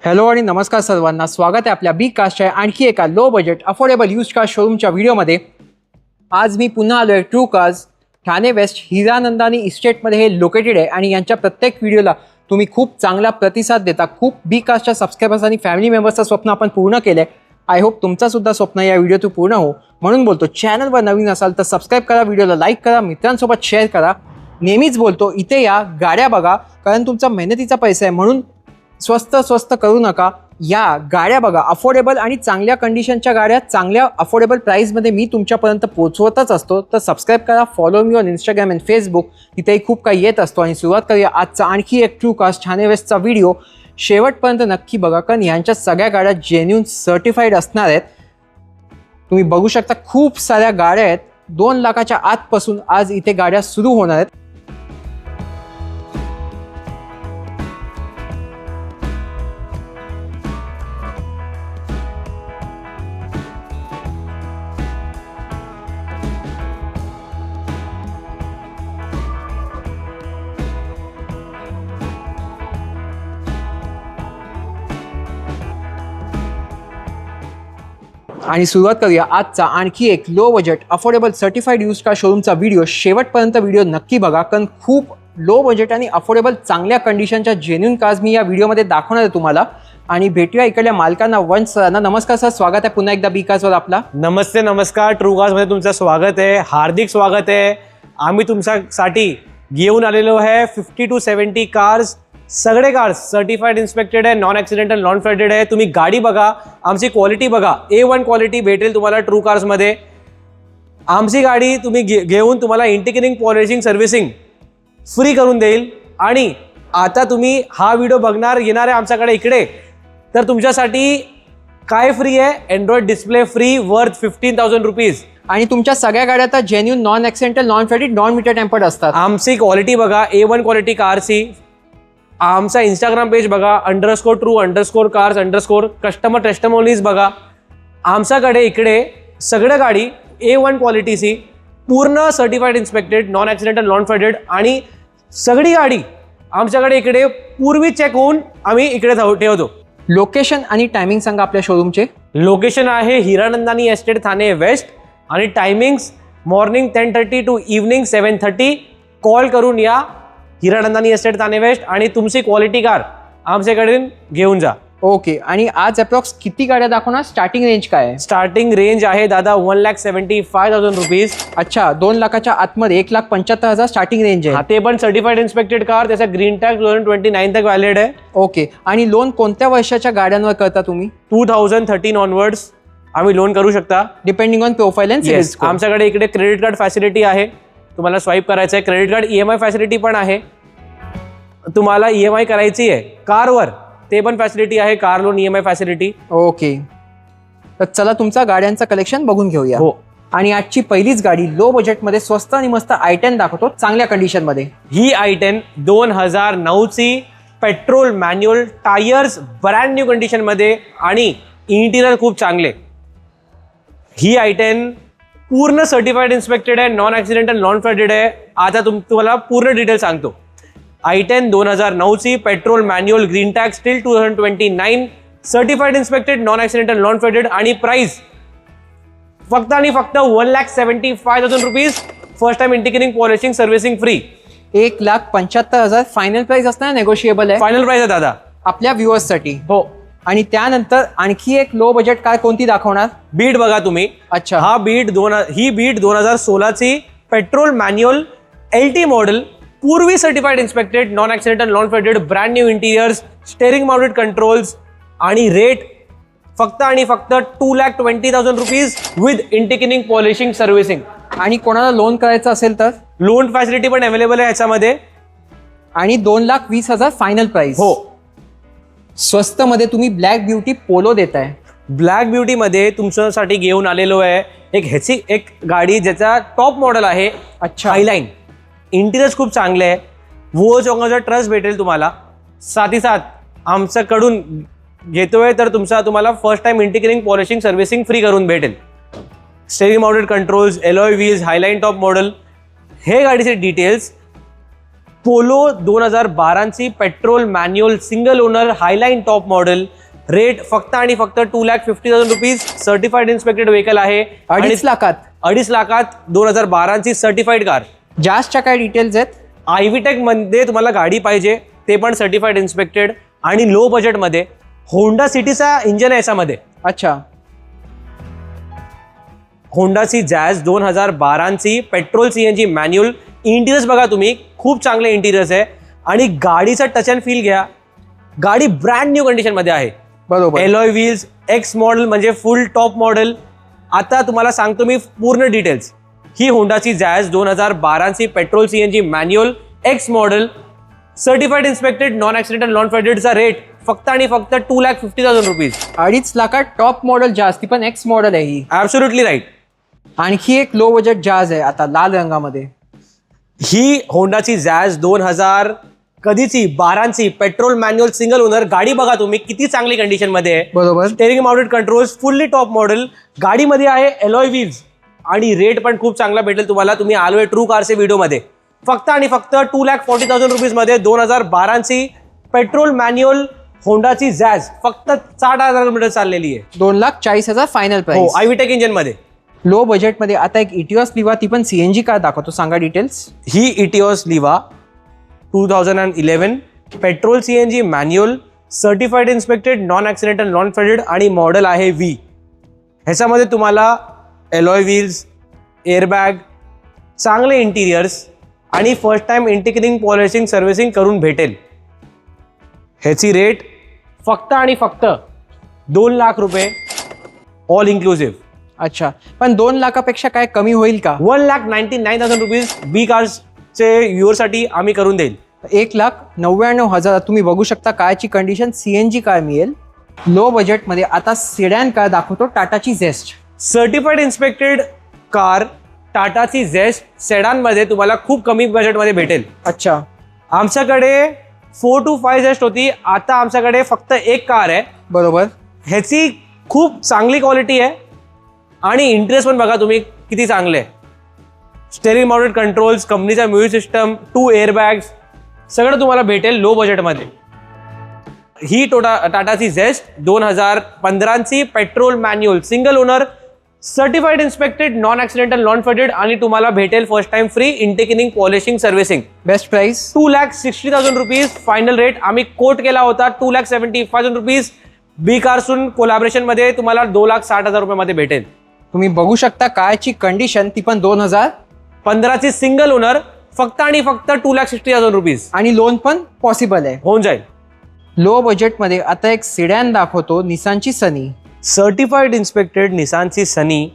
Hello आणि नमस्कार सर्वांना, स्वागत आहे आपल्या बिग कास्टच्या आणखी एका low budget affordable used car शोरूमच्या व्हिडिओमध्ये. आज मी पुन्हा आलो आहे true cars Thane west Hiranandani इस्टेटमध्ये हे लोकेटेड आहे आणि यांच्या प्रत्येक व्हिडिओला तुम्ही खूप चांगला प्रतिसाद देता. खूप बिग कास्टच्या सबस्क्रायबर्स आणि फॅमिली मेंबर्सचं स्वप्न आपण पूर्ण केलं आहे. आय होप तुमचासुद्धा स्वप्न या व्हिडिओतून पूर्ण हो. म्हणून बोलतो, चॅनलवर नवीन असाल तर सबस्क्राईब करा, व्हिडिओला लाईक करा, मित्रांसोबत शेअर करा. नेहमीच बोलतो, इथे या, गाड्या बघा, कारण तुमचा मेहनतीचा पैसा आहे. म्हणून स्वस्त करू नका, या गाड्या बघा. अफोर्डेबल आणि चांगल्या कंडिशनच्या गाड्या चांगल्या अफोर्डेबल प्राईसमध्ये मी तुमच्यापर्यंत पोहोचवतच असतो. तर सबस्क्राईब करा, follow me on Instagram and Facebook, तिथेही खूप काही येत असतो. आणि सुरुवात करूया आजचा आणखी एक ट्रू कार्स ठाणे वेस्टचा व्हिडिओ. शेवटपर्यंत नक्की बघा, कारण यांच्या सगळ्या गाड्या जेन्युन सर्टिफाईड असणार आहेत. तुम्ही बघू शकता, खूप साऱ्या गाड्या आहेत. 2 लाखाच्या आतपासून आज इथे गाड्या सुरू होणार आहेत. आणि सुरुवात करूया आजचा आणखी एक low budget affordable certified used car शोरूमचा व्हिडिओ. शेवटपर्यंत व्हिडिओ नक्की बघा, कारण खूप लो बजेट आणि अफोर्डेबल चांगल्या कंडिशनच्या जेन्युन कार्स मी या व्हिडिओमध्ये दाखवणार आहे तुम्हाला. आणि भेटूया इकडल्या मालकांना, वंश सरांना. नमस्कार सर, स्वागत आहे पुन्हा एकदा बी कार्सवर आपला. नमस्ते, नमस्कार. ट्रू कार्समध्ये तुमचं स्वागत आहे, हार्दिक स्वागत आहे. आम्ही तुमच्यासाठी घेऊन आलेलो आहे 50 to 70 कार्स. सगळे कार्स सर्टिफाईड इन्स्पेक्टेड आहे, नॉन ॲक्सिडेंटल, नॉन फ्लडेड आहे. तुम्ही गाडी बघा, आमची क्वालिटी बघा. A1 क्वालिटी भेटेल तुम्हाला ट्रू कार्समध्ये. आमची गाडी तुम्ही घेऊन तुम्हाला इंटिग्रेटिंग पॉलिशिंग सर्व्हिसिंग फ्री करून देईल. आणि आता तुम्ही हा व्हिडिओ बघणार येणार आहे आमच्याकडे इकडे, तर तुमच्यासाठी काय फ्री आहे? Android display free worth 15,000 rupees. आणि तुमच्या सगळ्या गाड्या आता genuine non accidental, non flooded, non meter tampered असतात. आमची क्वालिटी बघा, A1 क्वालिटी कारची. आमचा इंस्टाग्राम पेज बघा, _true_cars_ कस्टमर टेस्टिमोनीज बघा. आमच्याकडे इकडे सगळ्या गाडी A1 क्वालिटीची, पूर्ण certified inspected, non accidental, non flooded. आणि सगळी गाडी आमच्याकडे इकडे पूर्वी चेक होऊन आम्ही इकडे ठेवतो. लोकेशन आणि टायमिंग सांगा आपल्या शोरूमचे. लोकेशन आहे हिरानंदानी एस्टेट ठाणे वेस्ट. आणि timings morning 10:30 to evening 7:30. Call करून या हिरानंदानी एस्टेट ठाणे वेस्ट आणि तुमची क्वालिटी कार आमच्याकडे घेऊन जा. ओके. आणि आज अप्रॉक्स किती गाड्या दाखवणार? स्टार्टिंग रेंज काय आहे? स्टार्टिंग रेंज आहे दादा 1,75,000 रुपीज. अच्छा, 2 लाखाच्या आतमध्ये 1,75,000 स्टार्टिंग रेंज आहे. ते पण सर्टिफाईड इन्स्पेक्टेड कार, त्याचा ग्रीन टॅग 2029 तक व्हॅलिड आहे. ओके. आणि लोन कोणत्या वर्षाच्या गाड्यांवर करता तुम्ही? 2013 ऑनवर्ड्स आम्ही लोन करू शकता, depending on profile and CIBIL score. आमच्याकडे इकडे क्रेडिट कार्ड फॅसिलिटी आहे. तुम्हाला स्वाईप करायचं आहे. क्रेडिट कार्ड EMI फॅसिलिटी पण आहे. तुम्हाला EMI करायची आहे कारवर, ते पण फॅसिलिटी आहे, car loan EMI facility. Okay. तर चला तुमचा गाड्यांचं कलेक्शन बघून घेऊया. हो. आणि आजची पहिलीच गाडी लो बजेटमध्ये स्वस्त आणि मस्त i10 दाखवतो, चांगल्या कंडिशनमध्ये. ही i10 2009ची petrol manual, tyres brand new कंडिशनमध्ये आणि इंटिरियर खूप चांगले. ही i10 पूर्ण सर्टिफाईड इन्स्पेक्टेड आहे, नॉन ॲक्सिडेंटल, नॉन फ्लडेड आहे. आता तुम्हाला पूर्ण डिटेल सांगतो. i10 2009ची petrol manual, green tag, steel 2029, certified inspected, non accidental, non flooded. आणि प्राइस फक्त आणि फक्त 1,75,000 rupees. First time integrating polishing servicing free. 1,75,000 final price असणार, नेगोशिएबल आहे. फायनल प्राइस आहे दादा आपल्या व्ह्युअर्ससाठी. हो. आणि त्यानंतर आणखी एक लो बजेट कार कोणती दाखवणार? बीट बघा तुम्ही. अच्छा. ही बीट 2016ची पेट्रोल मॅन्युअल LT मॉडेल, पूर्वी certified inspected, non accidental, non flooded, brand new interiors, steering mounted controls. आणि रेट फक्त आणि फक्त 2,20,000 rupees with integrating polishing servicing. आणि कोणाला लोन करायचं असेल तर लोन फॅसिलिटी पण अवेलेबल आहे ह्याच्यामध्ये. आणि 2,20,000 फायनल प्राइस. हो. स्वस्त मध्ये तुम्ही ब्लॅक ब्युटी पोलो देताय. ब्लॅक ब्युटीमध्ये तुमच्यासाठी घेऊन आलेलो आहे ह्याची एक गाडी, ज्याचा टॉप मॉडेल आहे. अच्छा. हायलाईन. इंटिरियर्स खूप चांगले आहे. वो चोंगाचा ट्रस्ट भेटेल तुम्हाला. साथ ही साथ आमच्याकडून घेतोय तर तुम्हाला first time integrating polishing servicing free करून भेटेल. Steering mounted controls, alloy wheels, highline top model. हे गाडीचे डिटेल्स पोलो 2012ची petrol manual single owner highline top model. Rate फक्त आणि फक्त 2,50,000 रुपीज. सर्टिफाईड इन्स्पेक्टेड व्हेकल आहे. 2.5 लाखात 2.5 लाखात 2012ची सर्टिफाईड कार. जास्तच्या काय डिटेल्स आहेत? आयव्हीटेक मध्ये तुम्हाला गाडी पाहिजे ते पण सर्टिफाईड इन्स्पेक्टेड आणि लो बजेटमध्ये. होंडा सिटीचा इंजन आहे याच्यामध्ये. अच्छा. होंडाची जॅज 2012ची पेट्रोल CNG मॅन्युअल. इंटिरियर्स बघा तुम्ही, खूप चांगले इंटिरियर्स आहे आणि गाडीचा टच अँड फील घ्या. गाडी ब्रँड न्यू कंडिशनमध्ये आहे. बरोबर. एलॉय व्हील्स, एक्स मॉडेल म्हणजे फुल टॉप मॉडेल. आता तुम्हाला सांगतो मी पूर्ण डिटेल्स. ही होंडाची जॅज 2012ची petrol CNG manual X model certified inspected non accidental non फेडेडचा रेट फक्त आणि फक्त 2,50,000 रुपीज. 2.5 लाखात टॉप मॉडेल जाज, ती पण एक्स मॉडेल आहे ही. Absolutely right. आणखी एक लो बजेट जाज आहे आता लाल रंगामध्ये. ही होंडाची जॅज 2012ची पेट्रोल मॅन्युअल सिंगल ओनर. गाडी बघा तुम्ही किती चांगली कंडिशन मध्ये आहे. बरोबर. Steering mounted controls, fully top model. गाडीमध्ये आहे एलॉय व्हील्स आणि रेट पण खूप चांगला भेटेल तुम्हाला. तुम्ही आलोय ट्रू कारचे व्हिडिओमध्ये. फक्त आणि फक्त 2,40,000 रुपीज मध्ये 2012ची पेट्रोल मॅन्युअल होंडाची जॅज फक्त 60,000 किलोमीटर चाललेली आहे. 2,40,000 फायनल हो, प्राइस. आयव्हीटेक इंजन मध्ये. लो बजेटमध्ये आता एक इटिओस लिवा, ती पण CNG कार दाखवतो. सांगा डिटेल्स. ही Etios Liva 2011 petrol CNG manual certified inspected non accidental non faded आणि मॉडेल आहे V. ह्याच्यामध्ये तुम्हाला एलॉय व्हील्स, एअरबॅग, चांगले इंटिरियर्स आणि first time integrating polishing servicing करून भेटेल. ह्याची रेट फक्त आणि फक्त 2 लाख रुपये ऑल इन्क्लुसिव्ह. अच्छा, पण 2 लाखापेक्षा काय कमी होईल का? 1,99,000 रुपीज बी कार्सचे व्ह्युअरसाठी आम्ही करून देईल. 1,99,000 तुम्ही बघू शकता. कारची कंडिशन CNG कार मिळेल. लो बजेटमध्ये आता सेडॅन कार दाखवतो, टाटाची झेस्ट. सर्टिफाईड इन्स्पेक्टेड कार टाटाची झेस्ट सेडानमध्ये तुम्हाला खूप कमी बजेटमध्ये भेटेल. अच्छा. आमच्याकडे 4 to 5 झेस्ट होती, आता आमच्याकडे फक्त एक कार आहे. बरोबर. ह्याची खूप चांगली क्वालिटी आहे आणि इंटरेस्ट पण बघा तुम्ही किती चांगले आहे. स्टेरिंग माउंटेड कंट्रोल्स, कंपनीचा म्युझिक सिस्टम, 2 एअरबॅग्स, सगळं तुम्हाला भेटेल लो बजेटमध्ये. ही टाटाची झेस्ट 2015ची petrol manual single owner certified inspected non accidental non faded आणि तुम्हाला भेटेल फर्स्ट टाइम फ्री इंटेकिनिंग polishing servicing. Best price 2,60,000 rupees final rate. आम्ही कोट केला होता 2,75,000 रुपीज. बी कार्सून कोलॅबरेशन मध्ये तुम्हाला 2,60,000 रुपयामध्ये भेटेल. तुम्ही बघू शकता कारची कंडिशन, ती पण 2015ची सिंगल ओनर फक्त आणि फक्त 2,60,000 रुपीज आणि लोन पण पॉसिबल आहे. होऊन जाईल. लो बजेटमध्ये आता एक सिडॅन दाखवतो, निसानची सनी. सर्टिफाईड इन्स्पेक्टेड निसानची Sunny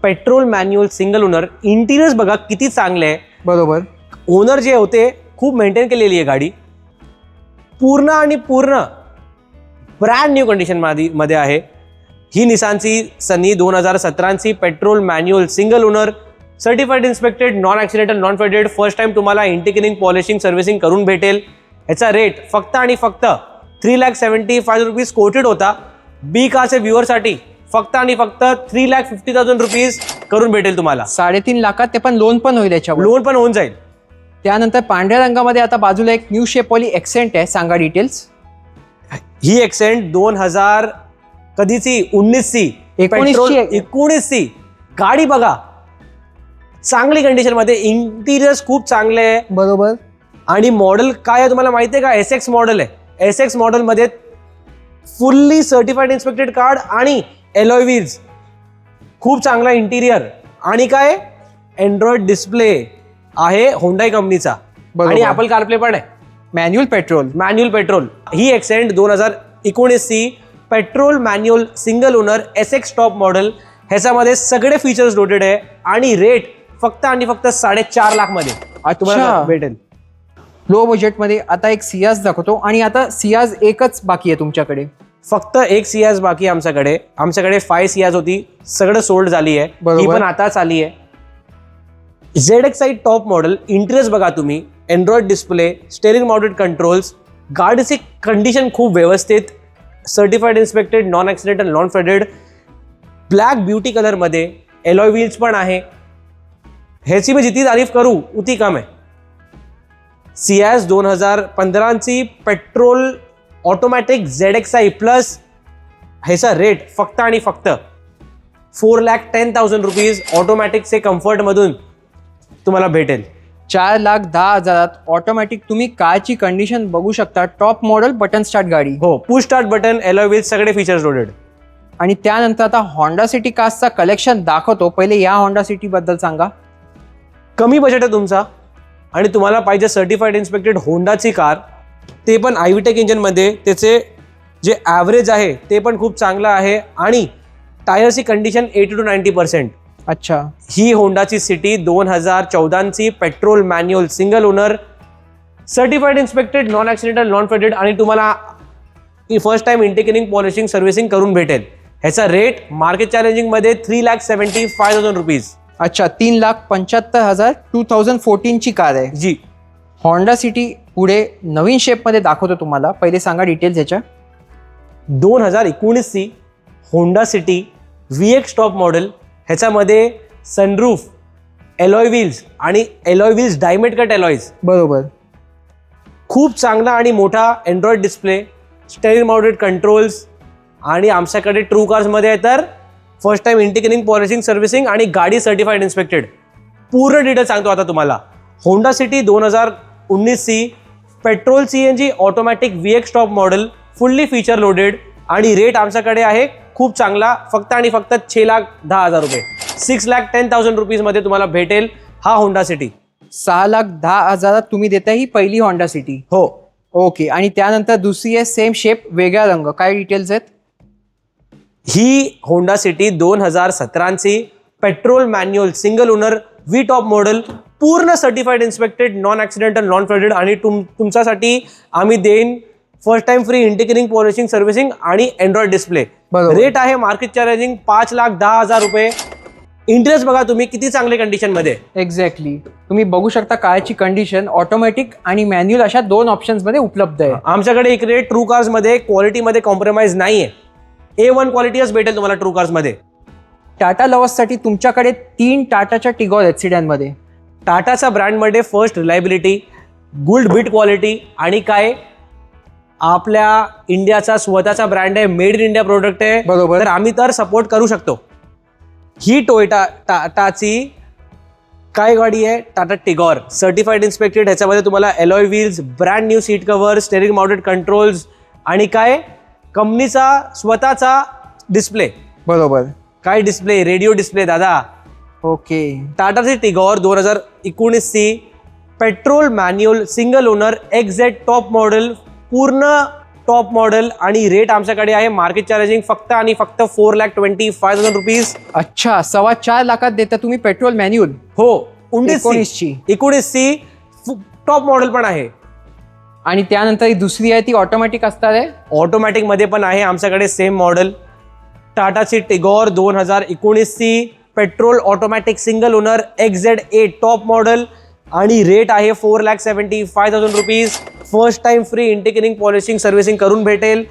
petrol manual single owner. Interiors बघा किती चांगले आहे. बरोबर. ओनर जे होते खूप मेंटेन केलेली आहे गाडी. पूर्ण आणि पूर्ण ब्रँड न्यू कंडिशन मध्ये आहे. ही निसानची सनी 2017ची petrol manual single owner certified inspected non accidental non faded. First time तुम्हाला इंटिग्रेटिंग पॉलिशिंग सर्व्हिसिंग करून भेटेल. ह्याचा रेट फक्त आणि फक्त 3,75,000 रुपीज कोटेड होता. बी कारचे व्ह्युअरसाठी फक्त आणि फक्त 3,50,000 रुपीज करून भेटेल तुम्हाला. 3.5 लाखात, ते पण लोन पण होईल याच्यावर. लोन पण होऊन जाईल. त्यानंतर पांढऱ्या रंगामध्ये आता बाजूला एक न्यू शेपवाली एक्सेंट आहे. सांगा डिटेल्स. ही एक्सेंट 2000 कधीची 19ची 19ची गाडी बघा चांगली कंडिशन मध्ये. इंटिरियर्स खूप चांगले आहे. बरोबर. आणि मॉडेल काय आहे तुम्हाला माहिती आहे का? SX मॉडेल आहे. SX मॉडेल मध्ये फुल्ली सर्टिफाईड इन्स्पेक्टेड कार्ड आणि एलॉय व्हील्स, खूप चांगला इंटिरियर आणि काय अँड्रॉइड डिस्प्ले आहे होंडाई कंपनीचा आणि ॲपल कारप्ले पण आहे. Manual petrol. ही एक्सेंट 2019ची petrol manual single owner SX top model. ह्याच्यामध्ये सगळे फीचर्स लोडेड आहे आणि रेट फक्त आणि फक्त 4.5 लाख मध्ये तुम्हाला भेटेल. लो बजेटमध्ये आता एक सियाज दाखवतो आणि आता सियाज एकच बाकी आहे तुमच्याकडे. फक्त एक सियाज बाकी आमच्याकडे. 5 सियाज होती, सगळं सोल्ड झाली आहे. ही पण आताच आली आहे. ZXi top model. इंटिरियर्स बघा तुम्ही, Android display, steering mounted controls. गाडीची कंडिशन खूप व्यवस्थित. Certified inspected non accidental non faded black beauty कलरमध्ये. एलॉय व्हील्स पण आहे. ह्याची मी जितकी तारीफ करू उती कम आहे. सियाज 2015ची पेट्रोल ऑटोमॅटिक ZXi प्लस ह्याचा रेट फक्त आणि फक्त 4,10,000 रुपीज ऑटोमॅटिकचे कम्फर्टमधून तुम्हाला भेटेल. 4,10,000 ऑटोमॅटिक तुम्ही कारची कंडिशन बघू शकता. टॉप मॉडेल बटन स्टार्ट गाडी. हो, push start button, alloy wheels सगळे फीचर्स लोडेड. आणि त्यानंतर आता होंडा सिटी कार्सचा कलेक्शन दाखवतो. पहिले या होंडा सिटी बद्दल सांगा. कमी बजेट आहे तुमचा आणि तुम्हाला पाहिजे सर्टिफाईड इन्स्पेक्टेड होंडाची कार, ते पण आयव्हीटेक इंजिनमध्ये. त्याचे जे ॲव्हरेज आहे ते पण खूप चांगलं आहे आणि टायरची कंडिशन 80 to 90%. अच्छा. ही होंडाची सिटी 2014ची petrol manual single owner certified inspected non accidental non faded आणि तुम्हाला फर्स्ट टाइम इंटेक्निंग पॉलिशिंग सर्व्हिसिंग करून भेटेल. ह्याचा रेट मार्केट चॅलेंजिंगमध्ये 3,75,000 रुपीज. अच्छा, 3,75,000 2014ची कार आहे जी. होंडा सिटी पुढे नवीन शेपमध्ये दाखवतो तुम्हाला. पहिले सांगा डिटेल्स याच्या. 2019ची Honda City VX top model. ह्याच्यामध्ये सनरूफ, अलॉय व्हील्स आणि alloy wheels diamond cut alloys. बरोबर. खूप चांगला आणि मोठा Android display, steering mounted controls आणि आमच्याकडे ट्रू कार्समध्ये आहे तर फर्स्ट टाइम इंटेक्निंग पॉलिशिंग सर्व्हिसिंग आणि गाडी सर्टिफाईड इन्स्पेक्टेड. पूर्ण डिटेल सांगतो आता तुम्हाला. होंडा सिटी 2019ची petrol CNG automatic VX top model fully feature loaded आणि रेट आमच्याकडे आहे खूप चांगला, फक्त आणि फक्त 6,10,000 रुपये. 6,10,000 रुपीजमध्ये तुम्हाला भेटेल हा होंडा सिटी. 6,10,000 तुम्ही देता ही पहिली होंडा सिटी. हो. ओके. आणि त्यानंतर दुसरी आहे सेम शेप वेगळा रंग. काय डिटेल्स आहेत? ही होंडा सिटी 2017ची petrol manual single owner V top model पूर्ण certified inspected non accidental non faded आणि तुमच्यासाठी आम्ही देईन फर्स्ट टाइम फ्री इंटेक्निंग पॉलिशिंग सर्व्हिसिंग आणि अँड्रॉइड डिस्प्ले. रेट आहे मार्केट चॅलेंजिंग 5,10,000 रुपये. इंटरेस्ट बघा तुम्ही किती चांगल्या कंडिशन मध्ये. एक्झॅक्टली. तुम्ही बघू शकता कारची कंडिशन ऑटोमॅटिक आणि मॅन्युअल अशा 2 ऑप्शन्स मध्ये उपलब्ध आहे. आमच्याकडे इकडे ट्रू कार्स मध्ये क्वालिटीमध्ये कॉम्प्रोमाइज नाहीये. A1 क्वालिटीच भेटेल तुम्हाला ट्रू कार्स मध्ये. टाटा लवर्ससाठी तुमच्याकडे 3 टाटाच्या टिगॉर आहेत सिडॅनमध्ये. टाटाच्या ब्रँडमध्ये first reliability, good bit quality आणि काय आपल्या इंडियाचा स्वतःचा ब्रँड आहे, मेड इन इंडिया प्रोडक्ट आहे. बरोबर. तर आम्ही तर सपोर्ट करू शकतो. ही टाटाची काय गाडी आहे, टाटा टिगॉर सर्टिफाईड इन्स्पेक्टेड. ह्याच्यामध्ये तुम्हाला alloy wheels, brand new seat cover, steering mounted controls आणि काय कंपनीचा स्वतःचा डिस्प्ले. बरोबर. काय डिस्प्ले, रेडिओ डिस्प्ले दादा. ओके. टाटाची टिगॉर 2019ची petrol manual single owner XZ top model पूर्ण टॉप मॉडेल आणि रेट आमच्याकडे आहे मार्केट चॅलेंजिंग फक्त आणि फक्त 4,25,000 रुपीज. अच्छा, 4.25 लाखात देता तुम्ही पेट्रोल मॅन्युअल. हो. 19ची टॉप मॉडेल पण आहे. आणि त्यानंतर ही दुसरी आहे ती ऑटोमॅटिक असणार आहे. ऑटोमॅटिक मध्ये पण आहे आमच्याकडे सेम मॉडेल. टाटाची टिगॉर 2019ची petrol automatic single owner XZ8 top model आणि रेट आहे 4,75,000 रुपीज. फर्स्ट टाइम फ्री इंटेक्निंग पॉलिशिंग सर्व्हिसिंग करून भेटेल.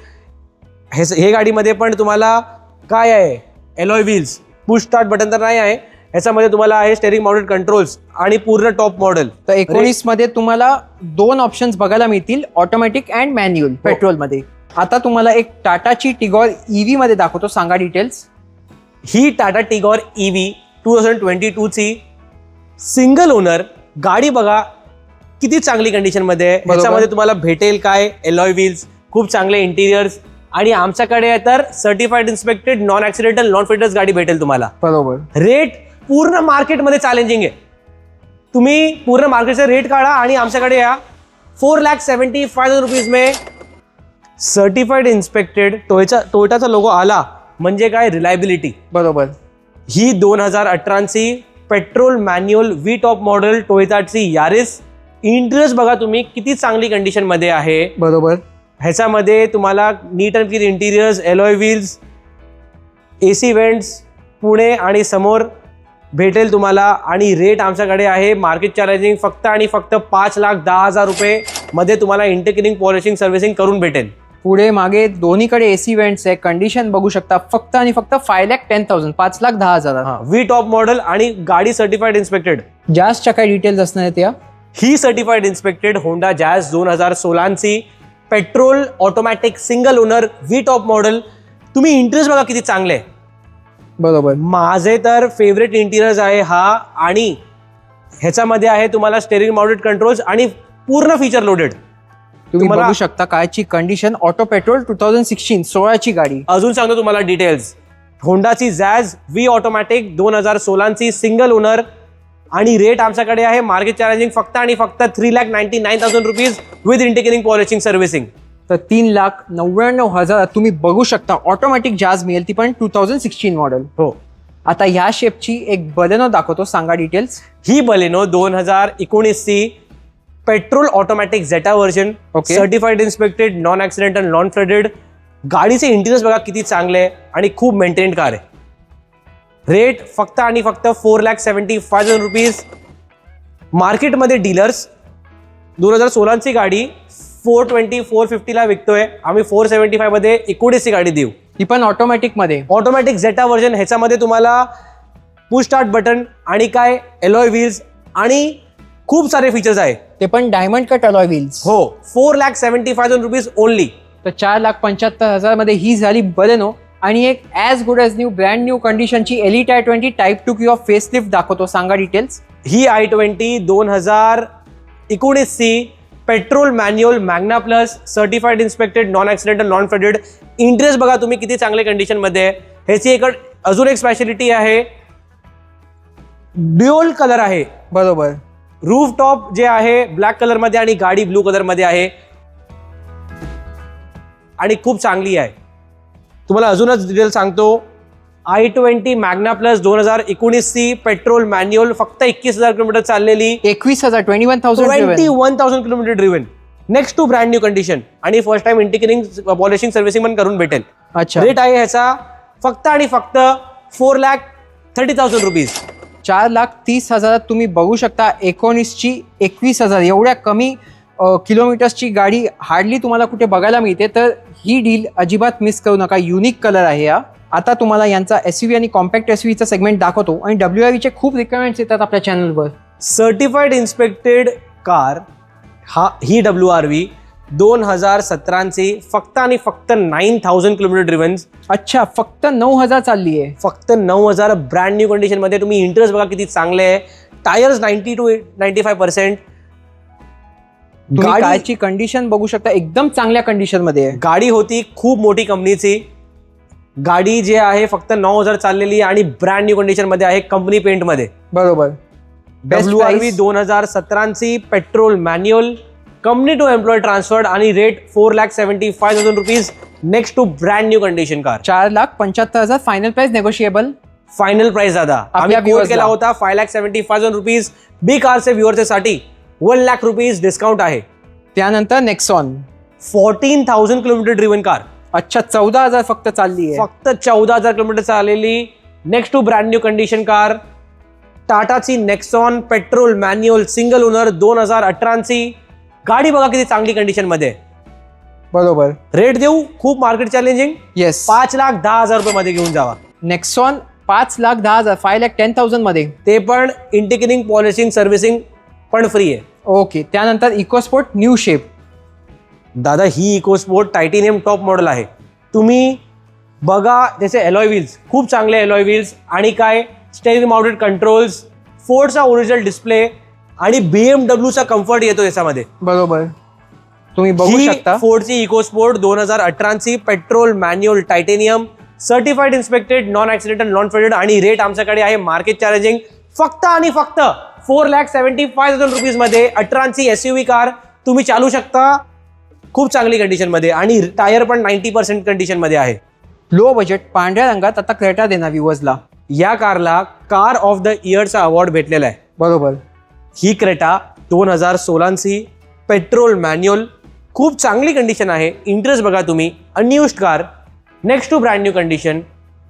हे गाडीमध्ये पण तुम्हाला काय आहे, alloy wheels, push start button तर नाही आहे. ह्याच्यामध्ये तुम्हाला आहे स्टेअरिंग माउंटेड कंट्रोल्स आणि पूर्ण टॉप मॉडेल. तर 19 मध्ये तुम्हाला 2 ऑप्शन्स बघायला मिळतील, ऑटोमॅटिक अँड मॅन्युअल पेट्रोल मध्ये. आता तुम्हाला एक टाटाची टिगॉर EV मध्ये दाखवतो. सांगा डिटेल्स. ही टाटा टिगॉर EV 2022ची सिंगल ओनर गाडी बघा किती चांगली कंडिशन मध्ये आहे. ह्याच्यामध्ये तुम्हाला भेटेल काय, अलॉय व्हील्स, खूप चांगले इंटिरियर्स आणि आमच्याकडे आहे तर certified inspected non accidental non फेडरस गाडी भेटेल तुम्हाला. बरोबर. रेट पूर्ण मार्केटमध्ये चॅलेंजिंग आहे. तुम्ही पूर्ण मार्केटचा रेट काढा आणि आमच्याकडे या 4,75,000 रुपीज में सर्टिफाईड इन्स्पेक्टेड टोयोटाचा लोगो आला म्हणजे काय, रिलायबिलिटी. बरोबर. ही 2018ची petrol manual V top model टोयोटाची यारिस. इंटरेस्ट बघा तुम्ही किती चांगली कंडिशन मध्ये आहे. बरोबर. ह्याच्यामध्ये तुम्हाला नीट and clean interiors, alloy wheels, AC vents पुढे आणि समोर भेटेल तुम्हाला आणि रेट आमच्याकडे आहे मार्केट चॅलेंजिंग फक्त आणि फक्त 5,10,000 रुपये मध्ये तुम्हाला इंटेक्निंग पॉलिशिंग सर्व्हिसिंग करून भेटेल. पुढे मागे दोन्हीकडे AC वेंट्स आहे. कंडिशन बघू शकता. फक्त आणि फक्त 5,10,000 5,10,000. V टॉप मॉडेल आणि गाडी सर्टिफाईड इन्स्पेक्टेड. जास्तच्या काय डिटेल्स असणार आहेत या. ही सर्टिफाईड इन्स्पेक्टेड होंडा जॅझ 2016ची petrol automatic single owner V top model. तुम्ही इंटिरियर बघा किती चांगले आहे. बरोबर. माझे तर फेवरेट इंटिरियर आहे हा. आणि ह्याच्यामध्ये आहे तुम्हाला स्टेरिंग माउंटेड कंट्रोल्स आणि पूर्ण फीचर लोडेड. तुम्ही बघू शकता कारची कंडिशन. ऑटो पेट्रोल 2016 16ची गाडी. अजून सांगतो तुम्हाला डिटेल्स. होंडाची जॅझ व्ही ऑटोमॅटिक 2016ची सिंगल ओनर आणि रेट आमच्याकडे आहे मार्केट चॅलेंजिंग फक्त आणि फक्त 3,99,000 rupees with integrating polishing servicing. तर 3,99,000 तुम्ही बघू शकता ऑटोमॅटिक जॅझ मिळेल, ती पण 2016 मॉडेल. हो. आता ह्या शेपची एक बलेनो दाखवतो, सांगा डिटेल्स. ही बलेनो 2019ची petrol automatic Zeta version, certified inspected, non accidental, non flooded. गाडीचे इंटिरियर्स बघा किती चांगले आहे आणि खूप मेंटेन्ड कार आहे. रेट फक्त आणि फक्त 4,75,000 रुपीज. मार्केटमध्ये डीलर्स 2016ची गाडी 420-450ला विकतोय. आम्ही 475 मध्ये 19ची गाडी देऊ, ती पण ऑटोमॅटिक मध्ये. Automatic Zeta version. ह्याच्यामध्ये तुम्हाला पुश स्टार्ट बटन आणि काय एलॉय व्हील्स आणि खूप सारे फीचर्स आहे. ते पण डायमंड कट अलॉय व्हील्स. हो. 4,75,000 रुपीज ओनली. तर 4,75,000 मध्ये ही झाली बलेनो. आणि एक as good as new brand new कंडिशनची एलिट i20 टाईप 2 किंवा फेसलिफ्ट दाखवतो, सांगा डिटेल्स. ही i20 2019ची petrol manual Magna plus, certified inspected, non accidental, non flooded. Interiors बघा तुम्ही किती चांगल्या कंडिशन मध्ये आहे. ह्याची एक अजून एक स्पेशालिटी आहे, ड्युअल कलर आहे. बरोबर. रूफ टॉप जे आहे ब्लॅक कलर मध्ये आणि गाडी ब्लू कलर मध्ये आहे आणि खूप चांगली आहे. तुम्हाला अजूनच डिटेल सांगतो. i20 मॅग्ना प्लस 2019ची पेट्रोल मॅन्युअल फक्त 21,000 किलोमीटर चाललेली. 21,000 21,000 kilometre driven. Next to brand new condition आणि first time integrating polishing servicing पण करून भेटेल. अच्छा. रेट आहे ह्याचा फक्त आणि फक्त 4,30,000 रुपीज. 4,30,000 तुम्ही बघू शकता. 19ची 21,000 एवढ्या कमी किलोमीटर्सची गाडी हार्डली तुम्हाला कुठे बघायला मिळते. तर ही डील अजिबात मिस करू नका. युनिक कलर आहे हा. आता तुम्हाला यांचा SUV आणि कॉम्पॅक्ट SUVचा सेगमेंट दाखवतो. आणि WRVचे खूप रिक्वायरमेंट्स येतात आपल्या चॅनलवर. सर्टिफाईड इन्स्पेक्टेड कार ही WRV 2017ची फक्त आणि फक्त 9,000 किलोमीटर ड्रिव्हन. अच्छा, फक्त 9,000 चालली आहे. फक्त 9,000 ब्रँड न्यू कंडिशन मध्ये. तुम्ही इंटरेस्ट बघा किती चांगले आहे. Tyres 90 to 95%. गाडीची कंडिशन बघू शकता, एकदम चांगल्या कंडिशन मध्ये आहे. गाडी होती खूप मोठी कंपनीची. गाडी जी आहे फक्त 9,000 चाललेली आणि ब्रँड न्यू कंडिशन मध्ये आहे, कंपनी पेंट मध्ये. बरोबर. WRV 2017ची petrol manual, company to employ transferred आणि rate 4,75,000 rupees. Next to brand new condition car. 4,75,000 final price, negotiable. Final price दादा आम्ही कोट केला होता 5,75,000 रुपीज. बी कारचे व्ह्युअर्ससाठी 1,00,000 रुपीज डिस्काउंट आहे. त्यानंतर नेक्सॉन 14,000 किलोमीटर ड्रिव्हन कार. अच्छा, 14,000 फक्त चालली आहे. फक्त 14,000 किलोमीटर चाललेली. Next to brand new condition car. टाटाची Nexon petrol manual single owner 2018ची. गाडी बघा किती चांगली कंडिशन मध्ये. बरोबर. रेट देऊ खूप मार्केट चॅलेंजिंग. येस. 5,10,000 रुपये मध्ये घेऊन जावा. नेक्सॉन 5,10,000 5,10,000 मध्ये. ते पण इंटिग्रेटिंग पॉलिशिंग सर्व्हिसिंग पण फ्री आहे. ओके. त्यानंतर इकोस्पोर्ट न्यू शेप. दादा ही इकोस्पोर्ट टायटेनियम टॉप मॉडेल आहे. तुम्ही बघा त्याचे एलॉय व्हील्स खूप चांगले एलॉय व्हील्स आणि काय स्टेरिंग माउंटेड कंट्रोल्स, फोर्डचा ओरिजिनल डिस्प्ले आणि BMWचा कम्फर्ट येतो याच्यामध्ये. बरोबर. तुम्ही बघू शकता. फोर्डची इकोस्पोर्ट 2018ची petrol manual Titanium, certified inspected, non accidental, non flooded आणि रेट आमच्याकडे आहे मार्केट चॅलेंजिंग फक्त आणि फक्त 4,75,000 रुपीज मध्ये. 18ची SUV कार तुम्ही चालू शकता खूप चांगली कंडिशन मध्ये आणि टायर पण 90% कंडिशन मध्ये आहे. लो बजेट पांढऱ्या रंगात आता क्रेटा देणार व्ह्युअर्सला. या कारला कार ऑफ द इयरचा अवॉर्ड भेटलेला आहे. बरोबर. ही क्रेटा 2016ची पेट्रोल मॅन्युअल खूप चांगली कंडिशन आहे. इंटरेस्ट बघा तुम्ही. Unused car. Next to brand new condition.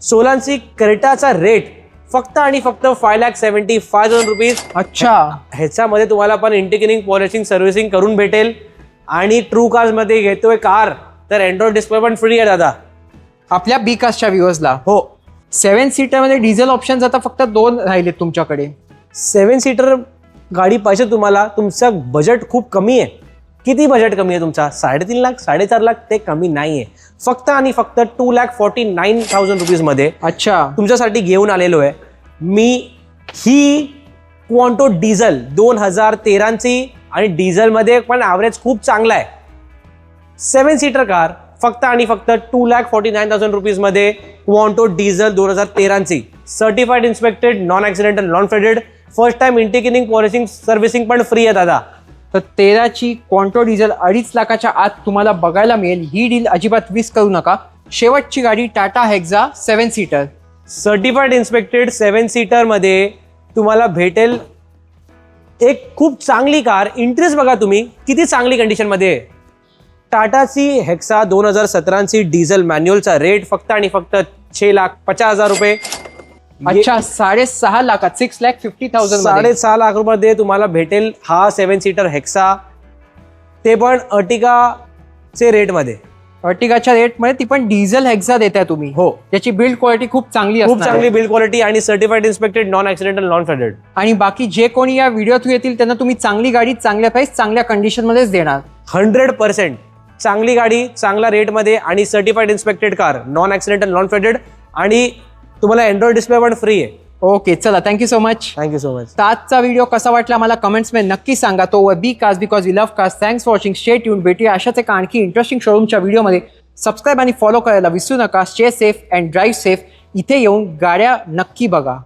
16ची क्रेटाचा रेट फक्त आणि फक्त 5,75,000 रुपीज. अच्छा. ह्याच्यामध्ये तुम्हाला पण इंटिग्रेटिंग पॉलिशिंग सर्व्हिसिंग करून भेटेल आणि ट्रू कार्स मध्ये घेतोय कार तर अँड्रॉइड डिस्प्ले पण फ्री आहे दादा आपल्या बी कास्टच्या व्ह्युअर्सला. हो. 7 सीटर मध्ये डिझेल ऑप्शन्स आता फक्त 2 राहिलेत तुमच्याकडे. 7 सीटर गाडी पाहिजे तुम्हाला, तुमचं बजेट खूप कमी आहे. किती बजेट कमी आहे तुमचा? 3.5 लाख 4.5 लाख, ते कमी नाही आहे. फक्त आणि फक्त 2,49,000 रुपीजमध्ये अच्छा, तुमच्यासाठी घेऊन आलेलो आहे मी ही क्वांटो डिझेल 2013ची आणि डिझेलमध्ये पण ॲव्हरेज खूप चांगला आहे. 7 सीटर कार फक्त आणि फक्त 2,49,000 रुपीजमध्ये क्वांटो डिझेल 2013ची, certified inspected, non accidental, non faded, first time इंटिकिनिंग पॉलिशिंग सर्व्हिसिंग पण फ्री आहे दादा. तर 13ची क्वांटो डिझेल 2.5 लाखाच्या आत तुम्हाला बघायला मिळेल. ही डील अजिबात मिस करू नका. शेवटची गाडी टाटा हेक्सा 7 सीटर, सर्टिफाईड इन्स्पेक्टेड 7 सीटरमध्ये तुम्हाला भेटेल एक खूप चांगली कार. इंटरेस्ट बघा तुम्ही किती चांगली कंडिशनमध्ये आहे. टाटाची हेक्सा 2017ची डिझेल मॅन्युअलचा रेट फक्त आणि फक्त 6,50,000 रुपये. अच्छा, 6.5 लाखात, 6,50,000 6.5 लाख रुपये तुम्हाला भेटेल हा 7 सीटर हेक्सा, ते पण अर्टिगाचे रेटमध्ये. अर्टिगाच्या रेटमध्ये ती पण डिझेल हेक्सा देताय तुम्ही. हो, त्याची बिल्ड क्वालिटी खूप चांगली खूप असणार चांगली आहे. बिल्ड क्वालिटी आणि certified inspected, non accidental, non faded. आणि बाकी जे कोणी या व्हिडिओ थ्रू येतील त्यांना तुम्ही चांगली गाडी, चांगल्या प्राइस, चांगल्या कंडिशनमध्येच देणार. 100% चांगली गाडी, चांगल्या रेटमध्ये आणि certified inspected car, non accidental, non faded, आणि तुम्हाला अँड्रॉइड डिस्प्ले पण फ्री आहे. ओके, चला, thank you so much. Thank you so much. तर आजचा व्हिडिओ कसा वाटला मला कमेंट्समध्ये नक्की सांगा. तो वर B cars because we love cars. Thanks for watching. Stay tune. भेटूया अशाच एका आणखी इंटरेस्टिंग शोरूमच्या व्हिडिओमध्ये. सबस्क्राईब आणि फॉलो करायला विसरू नका. Stay safe and drive safe. इथे येऊन गाड्या नक्की बघा.